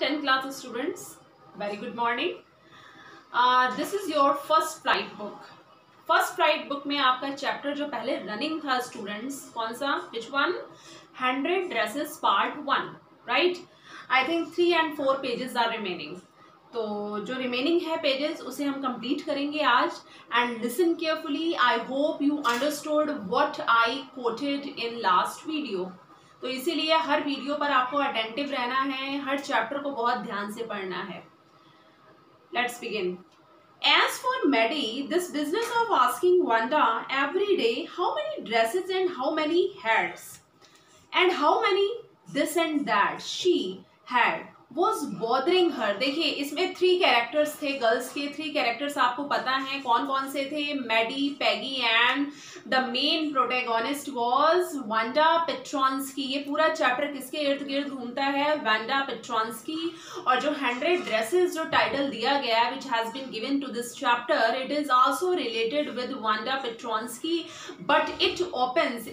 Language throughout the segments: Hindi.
10th class students, very good morning. This is your first flight book. First flight book में आपका चैप्टर जो पहले रनिंग था स्टूडेंट्स, कौन सा, which one, 100 dresses part 1, right. I think 3 and 4 pages are remaining. तो जो रिमेनिंग है पेजेस उसे हम कंप्लीट करेंगे आज. And listen carefully. I hope you understood what I quoted in last video. तो इसीलिए हर वीडियो पर आपको अटेंटिव रहना है, हर चैप्टर को बहुत ध्यान से पढ़ना है. Let's begin. As for Maddie, this business of asking Wanda every day how many dresses and how many hats and how many this and that she had was bothering her. देखिए इसमें 3 कैरेक्टर्स थे गर्ल्स के. 3 कैरेक्टर्स आपको पता हैं कौन कौन से थे. Maddie, Peggy and the main protagonist was Wanda Petronski. ये पूरा चैप्टर किसके इर्द गिर्द घूमता है, वांडा पेट्रॉन्स्की. और जो 100 ड्रेसेस जो टाइटल दिया गया है which has been given to this chapter, it is also related with Wanda Petronski but it opens.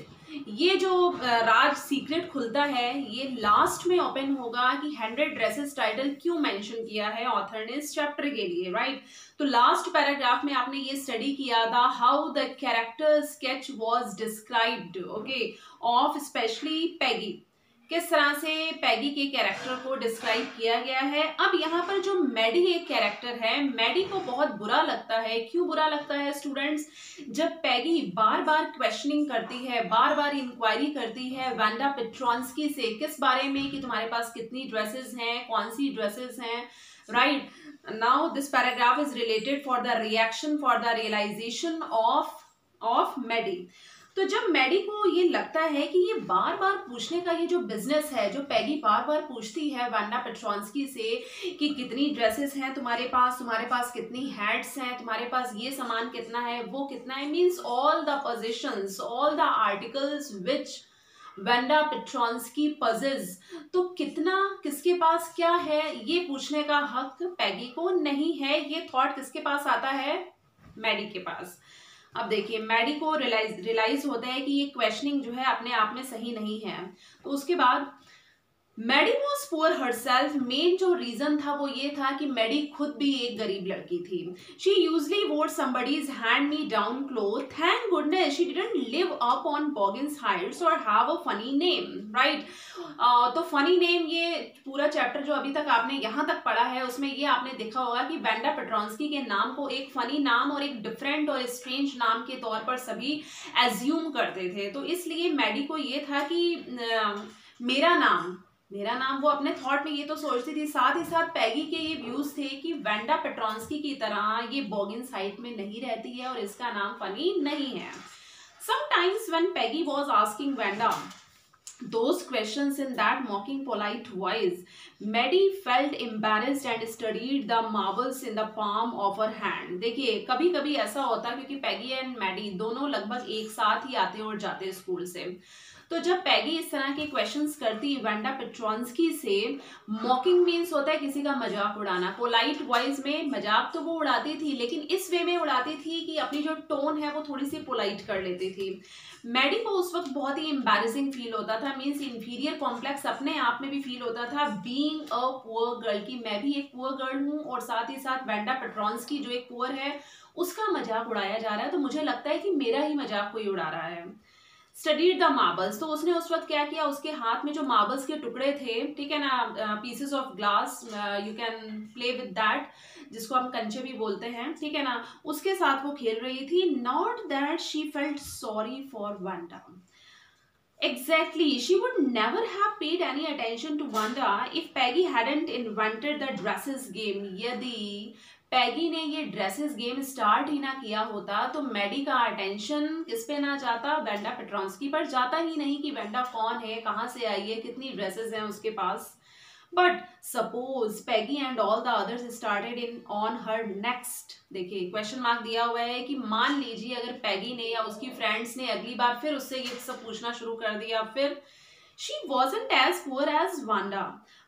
ये जो राज सीक्रेट खुलता है ये लास्ट में ओपन होगा कि 100 ड्रेसेस टाइटल क्यों मेंशन किया है ऑथर ने इस चैप्टर के लिए, राइट. तो लास्ट पैराग्राफ में आपने ये स्टडी किया था how the character sketch was described, okay, of specially Peggy. किस तरह से पैगी के कैरेक्टर को डिस्क्राइब किया गया है. अब यहाँ पर जो मैडी एक कैरेक्टर है, मैडी को बहुत बुरा लगता है. क्यों बुरा लगता है स्टूडेंट्स? जब पैगी बार बार क्वेश्चनिंग करती है, बार बार इंक्वायरी करती है वांडा पेट्रॉन्स्की से किस बारे में कि तुम्हारे पास कितनी ड्रेसेस हैं, कौन सी ड्रेसेस हैं, right. Now this paragraph is related for the reaction for the realization of Maddie. तो जब मैडी को ये लगता है कि ये बार बार पूछने का ये जो बिजनेस है, जो पैगी बार बार पूछती है वांडा पेट्रॉन्स्की से कि कितनी ड्रेसेस हैं तुम्हारे पास कितनी हैट्स हैं, तुम्हारे पास ये सामान कितना है, वो कितना है, means all the positions, all the articles which Wanda Petronski possess. तो कितना किसके पास क्या है ये पूछने का हक पैगी को नहीं है. ये थॉट किसके पास आता है, मैडी के पास. अब देखिए मैडी को रियलाइज होता है कि ये क्वेश्चनिंग जो है अपने आप में सही नहीं है. तो उसके बाद Maddie was poor herself. Main जो रीजन था वो ये था कि मैडी खुद भी एक गरीब लड़की थी. She usually wore somebody's hand me down cloth. Thank goodness she didn't live up on Boggins Heights और have a funny name, right. तो फनी नेम, ये पूरा चैप्टर जो अभी तक आपने यहाँ तक पढ़ा है उसमें ये आपने देखा होगा कि वांडा पेट्रॉन्स्की के नाम को एक फनी नाम और एक डिफरेंट और स्ट्रेंज नाम के तौर पर सभी एज्यूम करते थे. तो इसलिए मैडी को ये था कि मेरा नाम वो अपने थॉट में ये तो सोचती थी. साथ ही साथ पैगी के ये व्यूज थे कि वांडा पेट्रॉन्स्की की तरह ये बॉगिन्स हाइट में नहीं रहती है और इसका नाम फनी नहीं है. Sometimes when Peggy was asking Wanda those questions in that mocking polite voice, Maddie felt embarrassed and studied the marbles in the palm of her hand. देखिए कभी कभी ऐसा होता है क्योंकि पैगी एंड मैडी दोनों लगभग एक साथ ही आते और जाते स्कूल से. तो जब पैगी इस तरह के क्वेश्चंस करती वांडा पेट्रॉन्स्की से, मॉकिंग मीन्स होता है किसी का मजाक उड़ाना. पोलाइट वॉइस में मजाक तो वो उड़ाती थी लेकिन इस वे में उड़ाती थी कि अपनी जो टोन है वो थोड़ी सी पोलाइट कर लेती थी. मैडी को उस वक्त बहुत ही एम्बैरेसिंग फील होता था, मीन्स इंफीरियर कॉम्प्लेक्स अपने आप में भी फील होता था बीइंग अ पुअर गर्ल, की मैं भी एक पुअर गर्ल हूँ और साथ ही साथ वांडा पेट्रॉन्स्की जो एक पुअर है उसका मजाक उड़ाया जा रहा है, तो मुझे लगता है कि मेरा ही मजाक कोई उड़ा रहा है. Studied the marbles. तो उसने उस वक्त क्या किया, उसके हाथ में जो मार्बल्स के टुकड़े थे, ठीक है ना, pieces of glass, you can play with that, जिसको हम कंचे भी बोलते हैं, ठीक है ना, उसके साथ वो खेल रही थी. Not that she felt sorry for Wanda. Exactly, she would never have paid any attention to Wanda if Peggy hadn't invented the dresses game. यदि पैगी ने ये ड्रेसेस गेम स्टार्ट ही ना किया होता तो मैडी का अटेंशन किस पे ना जाता, वांडा पेट्रॉन्स्की पर जाता ही नहीं कि वांडा कौन है, कहाँ से आई है, कितनी ड्रेसेस हैं उसके पास. But suppose Peggy and all the others started in on her next. देखिए क्वेश्चन मार्क दिया हुआ है कि मान लीजिए अगर पैगी ने या उसकी फ्रेंड्स ने अगली बार फिर उससे ये सब पूछना शुरू कर दिया, फिर she wasn't as poor as Wanda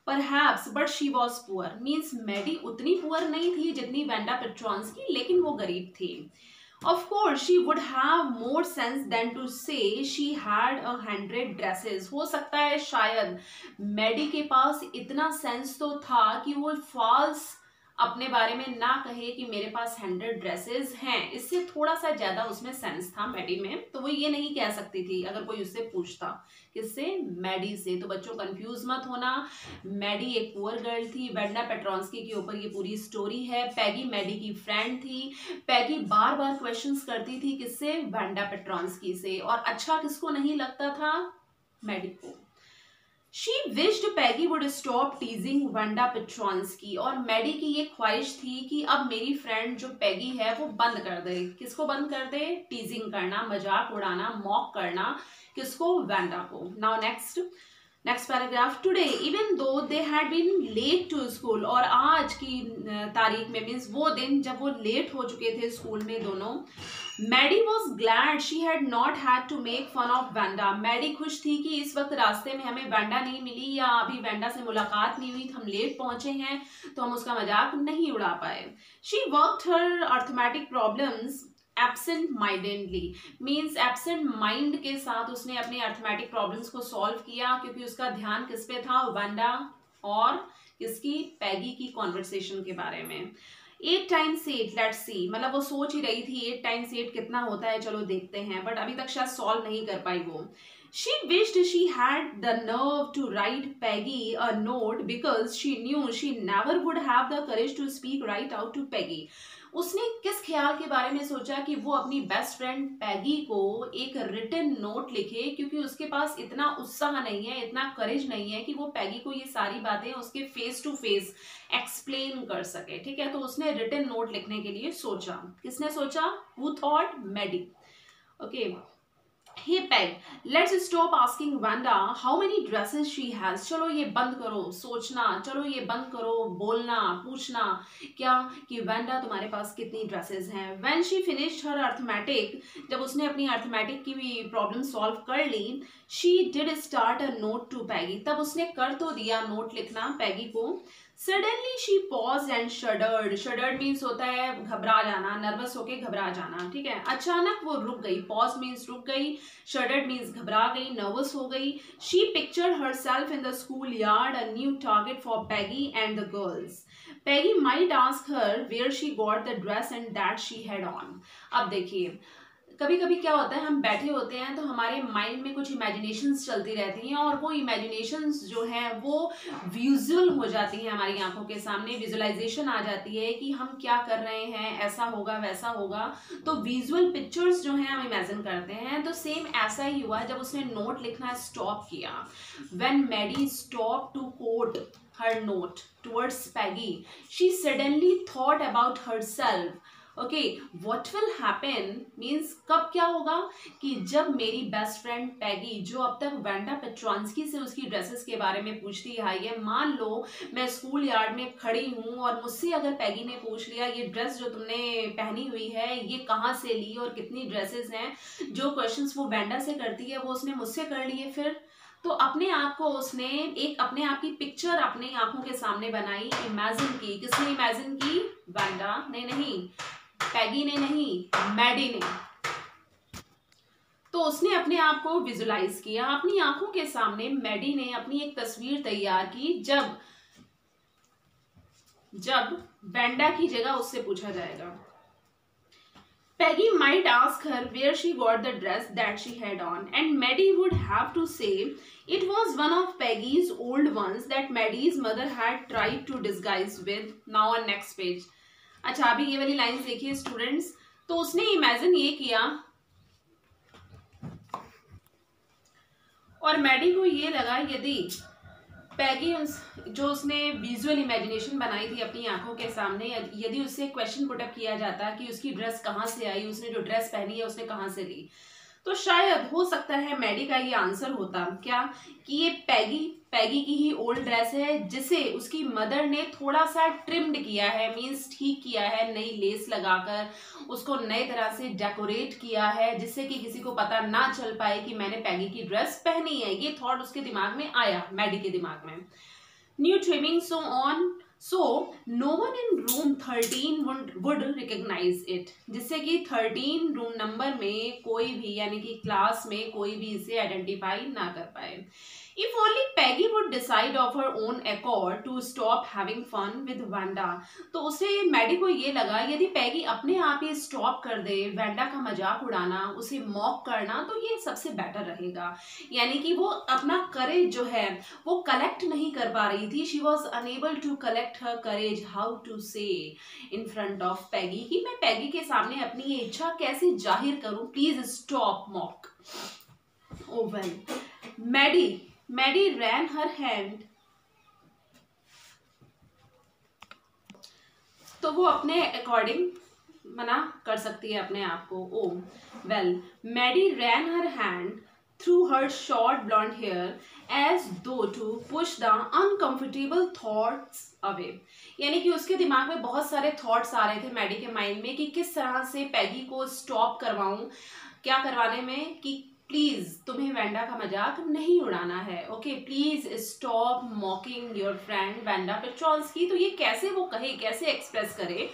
perhaps but she was poor. Means Maddie उतनी पुअर नहीं थी जितनी वांडा पेट्रॉन्स्की, लेकिन वो गरीब थी. Of course, she would have more sense than to say she had 100 dresses. हो सकता है शायद मैडी के पास इतना सेंस तो था कि वो फॉल्स अपने बारे में ना कहे कि मेरे पास 100 ड्रेसेस हैं। इससे थोड़ा सा ज्यादा उसमें सेंस था मैडी में, तो वो ये नहीं कह सकती थी अगर कोई उससे पूछता। किससे? मैडी से। तो बच्चों कंफ्यूज मत होना, मैडी एक पुअर गर्ल थी। वेंडा पेट्रोंस्की के ऊपर ये पूरी स्टोरी है। पैगी मैडी की फ्रेंड थी। पैगी बार बार क्वेश्चंस करती थी किससे? वेंडा पेट्रोंस्की से। और अच्छा किसको नहीं लगता था? मैडी को। She wished Peggy would stop teasing Wanda Petronsky। और मैडी की ये ख्वाहिश थी कि अब मेरी फ्रेंड जो पैगी है वो बंद कर दे। किसको बंद कर दे? टीजिंग करना, मजाक उड़ाना, मॉक करना। किसको? वेंडा को। Now next paragraph. Today even though they had been late to school. और आज की तारीख में मीन्स वो दिन जब वो लेट हो चुके थे स्कूल में दोनों। Maddie was glad she had not had to make fun of Wanda. Maddie खुश थी कि इस वक्त रास्ते में हमें वेंडा नहीं मिली या अभी वेंडा से मुलाकात नहीं हुई, हम लेट पहुंचे हैं तो हम उसका मजाक नहीं उड़ा पाए। She worked her arithmetic problems absent mindedly. Means absent mind के साथ उसने अपने अर्थमेटिक प्रॉब्लम्स को सॉल्व किया, क्योंकि उसका ध्यान किस पे था? वेंडा और किसकी? पैगी की कॉन्वर्सेशन के बारे में। 8 times 8 लेट्स सी, मतलब वो सोच ही रही थी 8 times 8 कितना होता है, चलो देखते हैं, बट अभी तक शायद सॉल्व नहीं कर पाई वो। She wished she had the nerve to write Peggy a note because she knew she never would have the courage to speak right out to Peggy। उसने किस ख्याल के बारे में सोचा कि वो अपनी बेस्ट फ्रेंड पैगी को एक रिटन नोट लिखे, क्योंकि उसके पास इतना उत्साह नहीं है, इतना करेज नहीं है कि वो पैगी को ये सारी बातें उसके फेस टू फेस एक्सप्लेन कर सके। ठीक है, तो उसने रिटन नोट लिखने के लिए सोचा। किसने सोचा? Who thought? Maddie. Okay. Hey Peg, let's stop asking Wanda how many dresses she has। चलो ये बंद करो सोचना, चलो ये बंद करो बोलना, पूछना क्या कि वेंडा तुम्हारे पास कितनी ड्रेसेस हैं। When she finished her arithmetic, जब उसने अपनी अर्थमेटिक की भी प्रॉब्लम सॉल्व कर ली, she did start a note to Peggy। तब उसने कर तो दिया नोट लिखना पैगी को। Suddenly she paused and shuddered। Shuddered means होता है घबरा जाना, नर्वस होके घबरा जाना। ठीक है, अचानक वो रुक गई। Pause means रुक गई, shuddered means घबरा गई, नर्वस हो गई। She pictured herself in the schoolyard, a new target for Peggy and the girls। Peggy might ask her where she got the dress and that she had on। अब देखिए, कभी कभी क्या होता है, हम बैठे होते हैं तो हमारे माइंड में कुछ इमेजिनेशंस चलती रहती हैं, और वो इमेजिनेशंस जो हैं वो विजुअल हो जाती हैं हमारी आंखों के सामने। विजुअलाइजेशन आ जाती है कि हम क्या कर रहे हैं, ऐसा होगा वैसा होगा, तो विजुअल पिक्चर्स जो हैं हम इमेजिन करते हैं। तो सेम ऐसा ही हुआ जब उसने नोट लिखना स्टॉप किया। When Maddie stop to quote her note towards Peggy, she suddenly thought about herself। Okay, what will happen means कब क्या होगा कि जब मेरी बेस्ट फ्रेंड पैगी, जो अब तक वेंडा पेट्रोंस्की से उसकी ड्रेसेस के बारे में पूछती आई है, मान लो मैं स्कूल यार्ड में खड़ी हूँ और मुझसे अगर पैगी ने पूछ लिया ये ड्रेस जो तुमने पहनी हुई है ये कहाँ से ली और कितनी ड्रेसेस हैं, जो क्वेश्चंस वो वेंडा से करती है वो उसने मुझसे कर लिए। फिर तो अपने आप को उसने एक अपने आप की पिक्चर अपनी आंखों के सामने बनाई, इमेजिन की। किसने इमेजिन की? वेंडा ने नहीं, पैगी ने नहीं, मैडी ने। तो उसने अपने आप को विजुलाइज किया अपनी आंखों के सामने। मैडी ने अपनी एक तस्वीर तैयार की जब वेंडा की जगह उससे पूछा जाएगा। Peggy might ask her where she got the dress that she had on, and Maddie would have to say it was one of Peggy's old ones that Maddie's mother had tried to disguise with। Now on next page। अच्छा, अभी ये वाली लाइन्स देखिए स्टूडेंट्स। तो उसने इमेजिन ये किया और मैडी को ये लगा यदि पैगी जो उसने विजुअल इमेजिनेशन बनाई थी अपनी आंखों के सामने, यदि उससे क्वेश्चन पुटअप किया जाता कि उसकी ड्रेस कहाँ से आई, उसने जो ड्रेस पहनी है उसने कहाँ से ली, तो शायद हो सकता है मैडी का ये आंसर होता क्या कि ये पैगी की ही ओल्ड ड्रेस है जिसे उसकी मदर ने थोड़ा सा ट्रिम्ड किया है, मीन्स ठीक किया है, नई लेस लगाकर उसको नए तरह से डेकोरेट किया है, जिससे कि किसी को पता ना चल पाए कि मैंने पैगी की ड्रेस पहनी है। ये थॉट उसके दिमाग में आया, मैडी के दिमाग में। New trimming so on so no one in room 13 would recognize it, जिससे कि 13 रूम नंबर में कोई भी, यानी कि क्लास में कोई भी इसे आइडेंटिफाई ना कर पाए। If only Peggy would decide of her own accord to stop having fun with Wanda, तो उसे मैडी को ये लगा यदि पैगी अपने आप ही स्टॉप कर दे वैंडा का मजाक उड़ाना, उसे मॉक करना, तो ये सबसे बेटर रहेगा। यानी कि वो अपना करेज जो है वो कलेक्ट नहीं कर पा रही थी। She was unable to collect her courage how to say in front of पैगी, कि मैं पैगी के सामने अपनी ये इच्छा कैसे जाहिर करूं, please stop mock. Oh well, Maddie ran her hand, तो वो अपने अकॉर्डिंग मना कर सकती है अपने आप को। Oh well, Maddie ran her hand through her short blonde hair as though to push the uncomfortable thoughts away, यानी कि उसके दिमाग में बहुत सारे थॉट्स आ रहे थे मैडी के माइंड में कि किस तरह से पैगी को स्टॉप करवाऊं, क्या करवाने में, कि प्लीज तुम्हें वैंडा का मजाक नहीं उड़ाना है। Okay, please stop mocking your friend Wanda Petronski. तो ये कैसे वो कहे, कैसे एक्सप्रेस करे,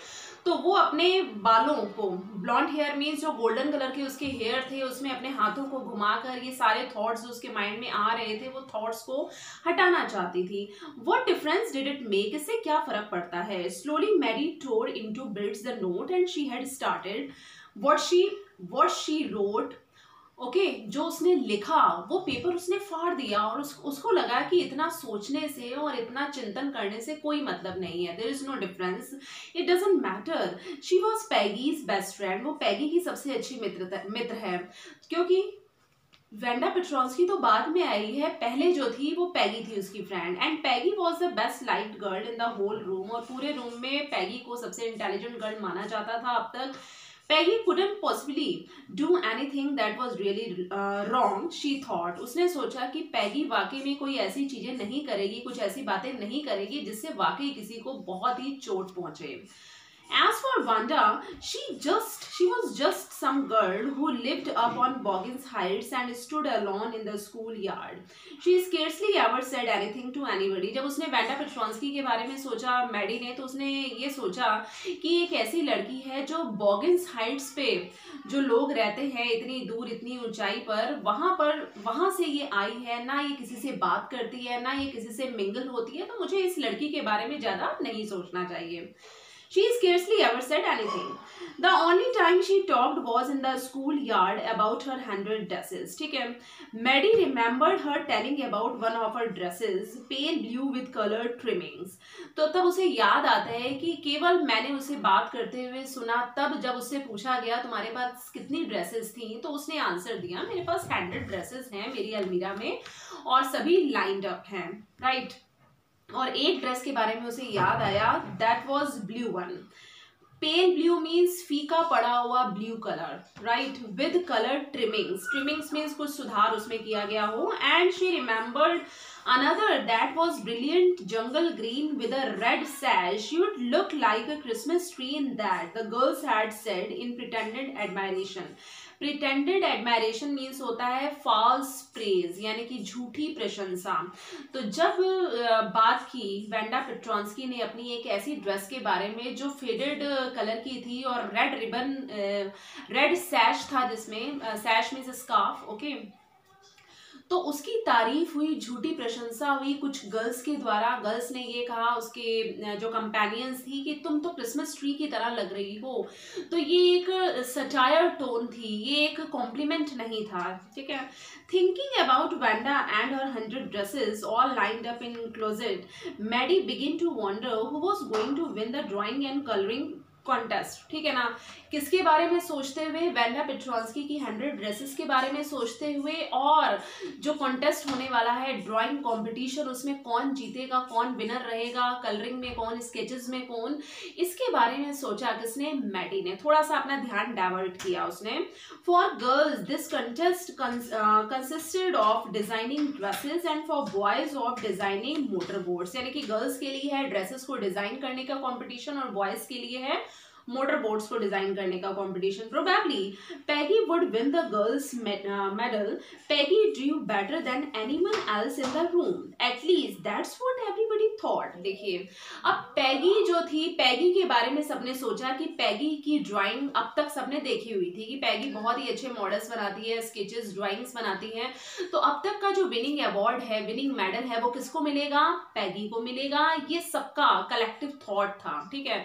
तो वो अपने बालों को, ब्लॉन्ड हेयर मीन्स जो गोल्डन कलर के उसके हेयर थे, उसमें अपने हाथों को घुमाकर ये सारे थॉट्स जो उसके माइंड में आ रहे थे वो थॉट्स को हटाना चाहती थी। What difference did it make, इससे क्या फर्क पड़ता है। Slowly Maddie tore into bits the note and she had started what she wrote. Okay, जो उसने लिखा वो पेपर उसने फाड़ दिया और उसको लगा कि इतना सोचने से और इतना चिंतन करने से कोई मतलब नहीं है। There is no difference, it doesn't matter. She was Peggy's best friend, वो पैगी की सबसे अच्छी मित्र है, क्योंकि वैंडा पेट्रोल्स्की तो बाद में आई है, पहले जो थी वो पैगी थी उसकी friend. And Peggy was the best liked girl in the whole room, और पूरे रूम में पैगी को सबसे इंटेलिजेंट गर्ल माना जाता था अब तक। Peggy couldn't possibly do anything that was really wrong, she thought. उसने सोचा कि पैगी वाकई में कोई ऐसी चीजें नहीं करेगी, कुछ ऐसी बातें नहीं करेगी जिससे वाकई किसी को बहुत ही चोट पहुंचे। As for Wanda, she was just some girl who lived up on Boggins Heights and stood alone in the schoolyard. She scarcely ever said anything to anybody. जब उसने वैंडा पेट्रोल्स्की के बारे में सोचा मैडी ने, तो उसने ये सोचा कि एक ऐसी लड़की है जो बॉगिन्स हाइट्स पे जो लोग रहते हैं इतनी दूर, इतनी ऊंचाई पर, वहां से ये आई है, ना ये किसी से बात करती है, ना ये किसी से मिंगल होती है, तो मुझे इस लड़की के बारे में ज्यादा नहीं सोचना चाहिए। She scarcely ever said anything. The only time she talked was in the schoolyard about her 100 dresses. ठीक है, Maddie remembered her telling about one of her dresses, pale blue with colored trimmings. तो तब उसे याद आता है कि केवल मैंने उसे बात करते हुए सुना, तब जब उससे पूछा गया तुम्हारे पास कितनी ड्रेसेस थी, तो उसने आंसर दिया मेरे पास 100 ड्रेसेस हैं मेरी अलमीरा में और सभी लाइंड अप हैं, राइट। और एक ड्रेस के बारे में उसे याद आया, that was blue one. Pale blue means फीका पड़ा हुआ blue colour, right, with colour trimmings means कुछ सुधार उसमें किया गया हो। And she remembered another that was brilliant jungle green with a red sash. You would look like a Christmas tree in that, the girls had said in pretended admiration. Pretended admiration means होता है फॉल्स प्रेज, यानी कि झूठी प्रशंसा। तो जब बात की वैंडा पेट्रोल्स्की ने अपनी एक ऐसी ड्रेस के बारे में जो फेडेड कलर की थी और रेड रिबन, रेड सैश था जिसमें, सैश मीन्स स्कार्फ, ओके, तो उसकी तारीफ हुई, झूठी प्रशंसा हुई कुछ गर्ल्स के द्वारा। गर्ल्स ने ये कहा, उसके जो कंपेनियंस थी, कि तुम तो क्रिसमस ट्री की तरह लग रही हो। तो ये एक सटायर टोन थी, ये एक कॉम्प्लीमेंट नहीं था, ठीक है। Thinking about Wanda and her 100 dresses all lined up in closet, Maddie begin to wonder who was going to win the drawing and colouring contest, ठीक है ना। किसके बारे में सोचते हुए, वैंडा पेट्रोल्स्की की 100 ड्रेसेस के बारे में सोचते हुए, और जो कॉन्टेस्ट होने वाला है ड्राइंग कंपटीशन, उसमें कौन जीतेगा, कौन विनर रहेगा, कलरिंग में कौन, स्केचेस में कौन, इसके बारे में सोचा किसने, मैडी ने। थोड़ा सा अपना ध्यान डाइवर्ट किया उसने। For girls this contest consisted of designing dresses and for boys of designing motor boats, यानी कि गर्ल्स के लिए है ड्रेसेस को डिजाइन करने का कॉम्पिटिशन और बॉयज के लिए है मोटर बोट्स को डिजाइन करने का competition. Probably Peggy would win the girls medal, Peggy Drew better than anyone else in the room, at least that's what everybody thought. देखिए अब पैगी जो थी, पैगी के बारे में सबने सोचा कि पैगी की ड्राइंग अब तक सबने देखी हुई थी कि पैगी बहुत ही अच्छे मॉडल्स बनाती है, स्केचेस ड्राइंग्स बनाती है, तो अब तक का जो विनिंग अवार्ड है, विनिंग मेडल है, वो किसको मिलेगा? पैगी को मिलेगा। ये सबका कलेक्टिव थॉट था, ठीक है,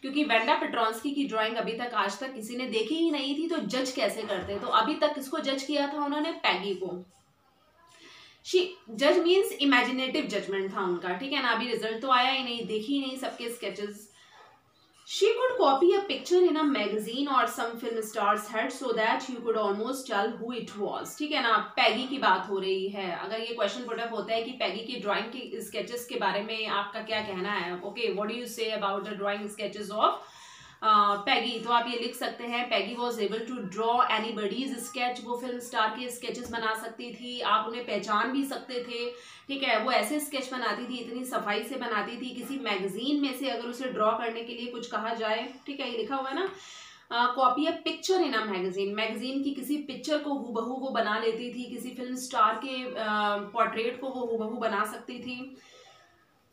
क्योंकि वेंडा पेट्रोंस्की की ड्राइंग अभी तक आज तक किसी ने देखी ही नहीं थी, तो जज कैसे करते? तो अभी तक किसको जज किया था उन्होंने? पैगी को। जज मीन्स इमेजिनेटिव जजमेंट था उनका, ठीक है ना। अभी रिजल्ट तो आया ही नहीं, देखी ही नहीं सबके sketches. She could copy a picture in a magazine or some film star's head so that you could almost tell who it was, ठीक है ना। पैगी की बात हो रही है। अगर ये क्वेश्चन पुट अप होता है कि पैगी की ड्राइंग की स्केचेस के बारे में आपका क्या कहना है, okay, what do you say about the drawing sketches of Peggy, तो आप ये लिख सकते हैं Peggy was able to draw anybody's sketch, वो फिल्म स्टार के स्केचेस बना सकती थी, आप उन्हें पहचान भी सकते थे, ठीक है। वो ऐसे स्केच बनाती थी, इतनी सफाई से बनाती थी, किसी मैगजीन में से अगर उसे ड्रॉ करने के लिए कुछ कहा जाए, ठीक है, ये लिखा हुआ है ना, copy a picture in a magazine, magazine की किसी पिक्चर को हूबहू वो बना लेती थी, किसी फिल्म स्टार के पोर्ट्रेट को वो हूबहू बना सकती थी।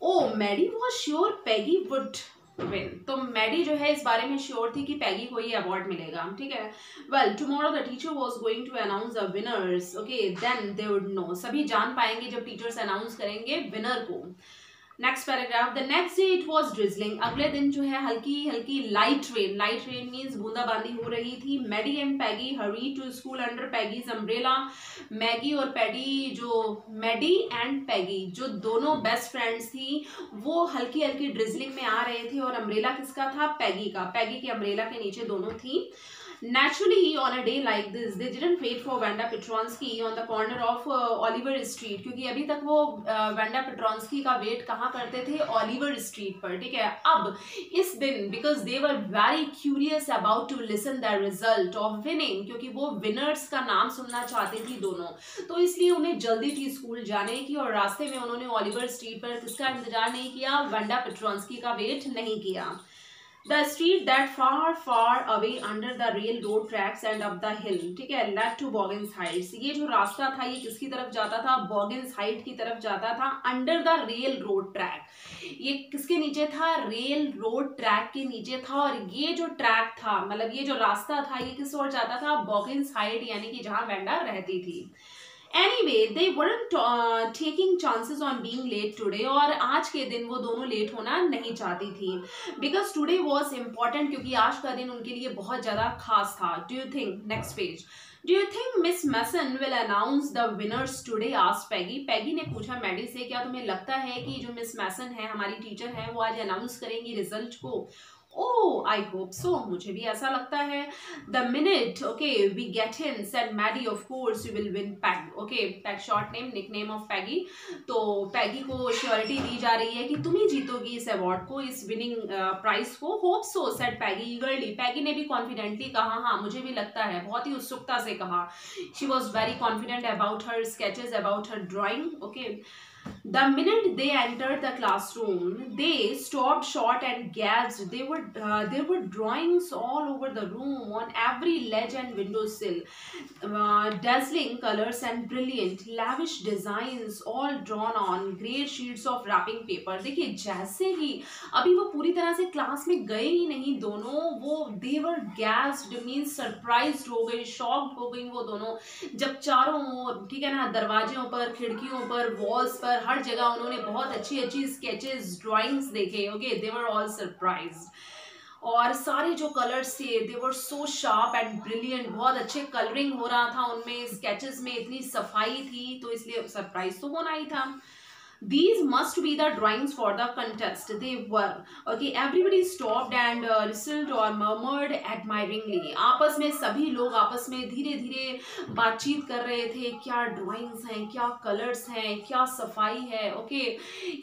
Oh Maddie was sure Peggy would win, तो मैडी जो है इस बारे में श्योर थी कि पैगी को ये अवार्ड मिलेगा, ठीक है। Well tomorrow the teacher was going to announce the winners, okay, then they would know, सभी जान पाएंगे जब टीचर्स अनाउंस करेंगे विनर को। Next paragraph, the next day it was drizzling, अगले दिन जो है हल्की हल्की लाइट रेन मीन्स बूंदाबांदी हो रही थी। Maddie and Peggy hurry to school under Peggy's umbrella, Maggie और पैडी, जो मैडी एंड पैगी जो दोनों बेस्ट फ्रेंड्स थी, वो हल्की हल्की ड्रिजलिंग में आ रहे थे, और अम्ब्रेला किसका था? पैगी का, पैगी के अम्ब्रेला के नीचे दोनों थी। Naturally, on a day like this, they didn't wait for Vanda Petronsky on the corner of Oliver Street, क्योंकि अभी तक वो वेंडा पेट्रोंस्की का वेट कहाँ करते थे? ऑलिवर स्ट्रीट पर, ठीक है। अब इस दिन because they were very curious about to listen the result of winning, क्योंकि वो विनर्स का नाम सुनना चाहती थी दोनों, तो इसलिए उन्हें जल्दी थी स्कूल जाने की, और रास्ते में उन्होंने ऑलिवर स्ट्रीट पर किसका इंतजार नहीं किया? वेंडा पेट्रोंस्की का वेट नहीं किया। The street that far away under the railroad tracks and up the hill, ठीक है, led to Boggins Heights, ये जो रास्ता था ये किसकी तरफ जाता था? बॉगिन्स हाइट की तरफ जाता था, under the rail road track, ये किसके नीचे था? रेल रोड ट्रैक के नीचे था, और ये जो ट्रैक था, मतलब ये जो रास्ता था, ये किस ओर जाता था? बॉगिन्स हाइट, यानी कि जहां वेंडा रहती थी। Anyway, they weren't taking chances on being late today, और आज के दिन वो दोनों लेट होना नहीं चाहती थी, because today was important, क्योंकि आज का दिन उनके लिए बहुत ज़्यादा खास था। Do you think, next page, Do you think Miss Mason will announce the winners today? asked Peggy. Peggy ने पूछा मैडी से, क्या तुम्हें लगता है कि जो मिस मैसन है, हमारी टीचर है, वो आज अनाउंस करेंगी रिजल्ट को? Oh, I hope so. मुझे भी ऐसा लगता है। The minute, okay, we get in, said Maddie, of course you will win Peg. Okay, Peg short name, nickname of Peggy. तो Peggy को श्योरिटी दी जा रही है कि तुम ही जीतोगी इस अवार्ड को, इस विनिंग प्राइज को। Hope so, said Peggy eagerly. Peggy ने भी कॉन्फिडेंटली कहा, हाँ मुझे भी लगता है, बहुत ही उत्सुकता से कहा। She was very confident about her sketches, about her drawing. Okay. The minute they entered the classroom, they stopped short and gasped. There were drawings all over the room, on every ledge and windowsill, dazzling colors and brilliant, lavish designs, all drawn on great sheets of wrapping paper. देखिए जैसे ही अभी वो पूरी तरह से क्लास में गए ही नहीं दोनों, वो they were gasped means surprised हो गई, shocked हो गई वो दोनों, जब चारों ओर, ठीक है ना, दरवाजों पर, खिड़कियों पर, वॉल्स पर, हर जगह उन्होंने बहुत अच्छी अच्छी स्केचेस, ड्राइंग्स देखे। Okay, they were all surprised, और सारे जो कलर्स थे दे वर सो शार्प एंड ब्रिलियंट, बहुत अच्छे कलरिंग हो रहा था उनमें, स्केचेस में इतनी सफाई थी, तो इसलिए सरप्राइज तो होना ही था। These must be the drawings for the contest. They were. Okay, everybody stopped and whistled or murmured admiringly. आपस में सभी लोग आपस में धीरे धीरे बातचीत कर रहे थे, क्या ड्राइंग्स हैं, क्या कलर्स हैं, क्या सफाई है, ओके,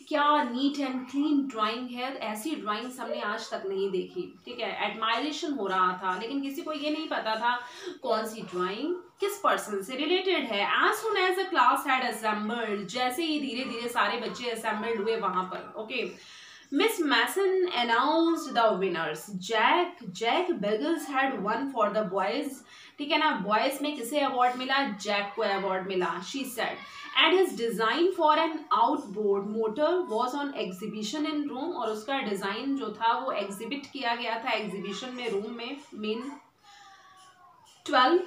क्या नीट एंड क्लीन ड्राइंग है, ऐसी ड्राइंग्स हमने आज तक नहीं देखी, ठीक है। एडमायरेशन हो रहा था, लेकिन किसी को ये नहीं पता था कौन सी ड्राइंग किस पर्सन से रिलेटेड है। As soon as the class had assembled, जैसे ही धीरे धीरे सारे बच्चे assembled हुए वहां पर, okay, Miss Mason announced the winners. Jack Bagels had won for the boys. ठीक है ना, बॉयज में किसे अवार्ड मिला? जैक को अवार्ड मिला. She said and his design for an outboard motor was on exhibition in Rome. और उसका डिजाइन जो था वो एग्जिबिट किया गया था एग्जीबिशन में रोम में. Main 12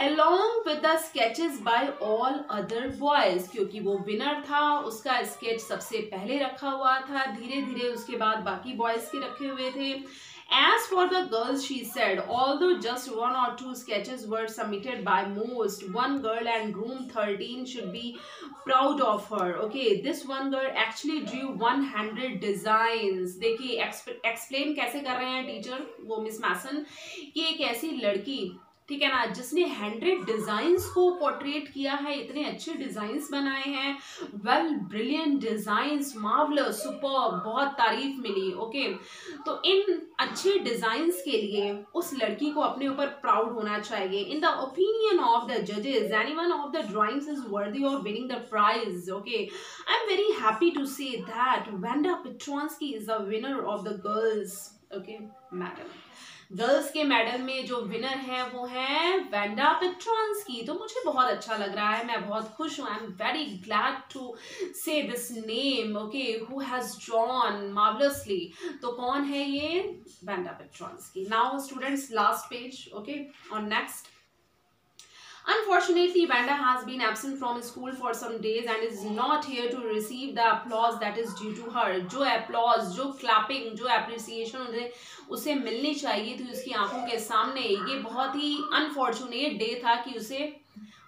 along with the sketches by all other boys. क्योंकि वो विनर था, उसका स्केच सबसे पहले रखा हुआ था, धीरे धीरे उसके बाद बाकी बॉयज के रखे हुए थे. As for the girls, she said, although just 1 or 2 sketches were submitted by most, one girl and room 13 should be proud of her. Okay, this one girl actually drew 100 designs. देखिए एक्सप्लेन कैसे कर रहे हैं टीचर वो मिस मैसन कि एक ऐसी लड़की, ठीक है ना, जिसने 100 डिजाइन्स को पोर्ट्रेट किया है, इतने अच्छे डिजाइन्स बनाए हैं. Well, brilliant designs, marvellous, super, बहुत तारीफ मिली. ओके, तो इन अच्छे डिजाइन्स के लिए उस लड़की को अपने ऊपर प्राउड होना चाहिए. In the opinion of the जजेस, anyone of the drawings is worthy of winning the prize. Okay, I am very happy to say that Wanda Petronski is the winner of the girls. Okay madam, girls के मेडल में जो विनर है वो है वेंडा पेट्रोंस्की. तो मुझे बहुत अच्छा लग रहा है, मैं बहुत खुश हूँ. I am very glad to say this name. Okay, who has drawn marvellously. तो कौन है ये? Wanda Petronski. Now students, last page. Okay, on next. Unfortunately, Vanda has been absent from school for some days and is not here to receive the applause that is due to her. जो applause, जो clapping, जो appreciation उसे मिलनी चाहिए थी उसकी आंखों के सामने. ये बहुत ही अनफॉर्चुनेट डे था कि उसे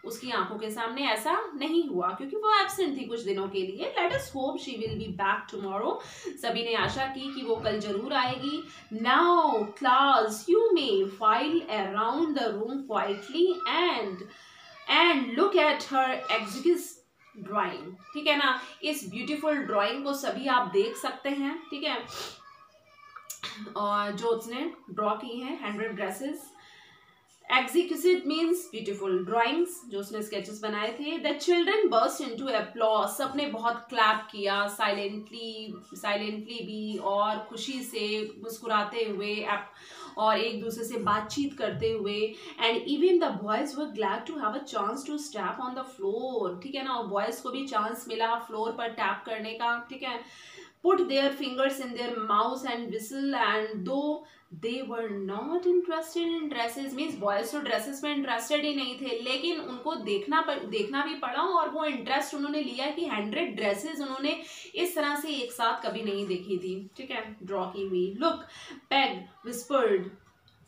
उसकी आंखों के सामने ऐसा नहीं हुआ क्योंकि वो एब्सेंट थी कुछ दिनों के लिए. Let us hope she will be back tomorrow. सभी ने आशा की कि वो कल जरूर आएगी. Now class, you may file around the room quietly and look at her executive drawing. ठीक है ना, इस ब्यूटीफुल ड्राइंग को सभी आप देख सकते हैं. ठीक है, और जो उसने ड्रॉ की हैं 100 dresses. Exquisite means beautiful drawings, जो उसने स्केचेस बनाए थे. The children burst into applause. सबने बहुत क्लैप किया, साइलेंटली भी और खुशी से मुस्कुराते हुए और एक दूसरे से बातचीत करते हुए. And even the boys were glad to have a chance to step on the floor. ठीक है ना, बॉयज को भी चांस मिला फ्लोर पर टैप करने का. ठीक है, put their fingers in their mouths and whistle, and though they were not interested in dresses, means boys तो dresses में interested ही नहीं थे, लेकिन उनको देखना भी पड़ा और वो इंटरेस्ट उन्होंने लिया कि 100 ड्रेसेस उन्होंने इस तरह से एक साथ कभी नहीं देखी थी. ठीक है, ड्रॉ की हुई. Look, peg whispered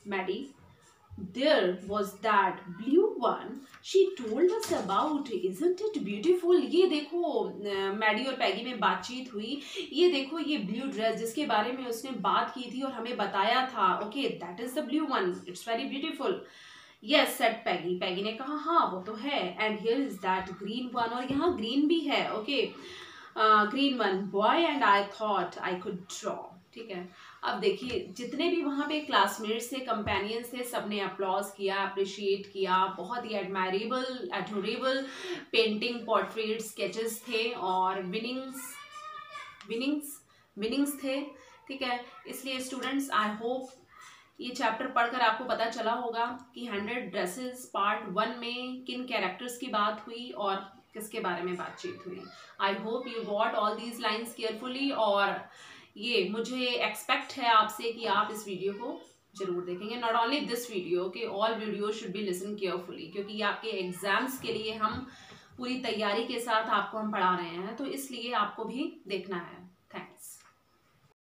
Maddie, there was that blue one she told us about, isn't it beautiful. ये देखो, मैडी और पैगी में बातचीत हुई. ये देखो ये ब्लू ड्रेस जिसके बारे में उसने बात की थी और हमें बताया था. Okay, that is the blue one, it's very beautiful. Yes said Peggy. Peggy ने कहा हाँ वो तो है. And here is that green one, और यहाँ ग्रीन भी है. Okay, green one boy and I thought I could draw. ठीक है, अब देखिए जितने भी वहाँ पे क्लासमेट्स थे, कंपेनियंस थे, सबने अप्लॉज किया, अप्रिशिएट किया. बहुत ही एडोरेबल पेंटिंग, पोर्ट्रेट, स्केचेस थे और विनिंग्स थे. ठीक है, इसलिए स्टूडेंट्स आई होप ये चैप्टर पढ़कर आपको पता चला होगा कि 100 ड्रेसेस पार्ट 1 में किन कैरेक्टर्स की बात हुई और किसके बारे में बातचीत हुई. I hope you got all these lines carefully. और ये मुझे एक्सपेक्ट है आपसे कि आप इस वीडियो को जरूर देखेंगे. Not only this video, okay, all video should be listen carefully, क्योंकि ये आपके एग्जाम्स के लिए हम पूरी तैयारी के साथ आपको हम पढ़ा रहे हैं, तो इसलिए आपको भी देखना है.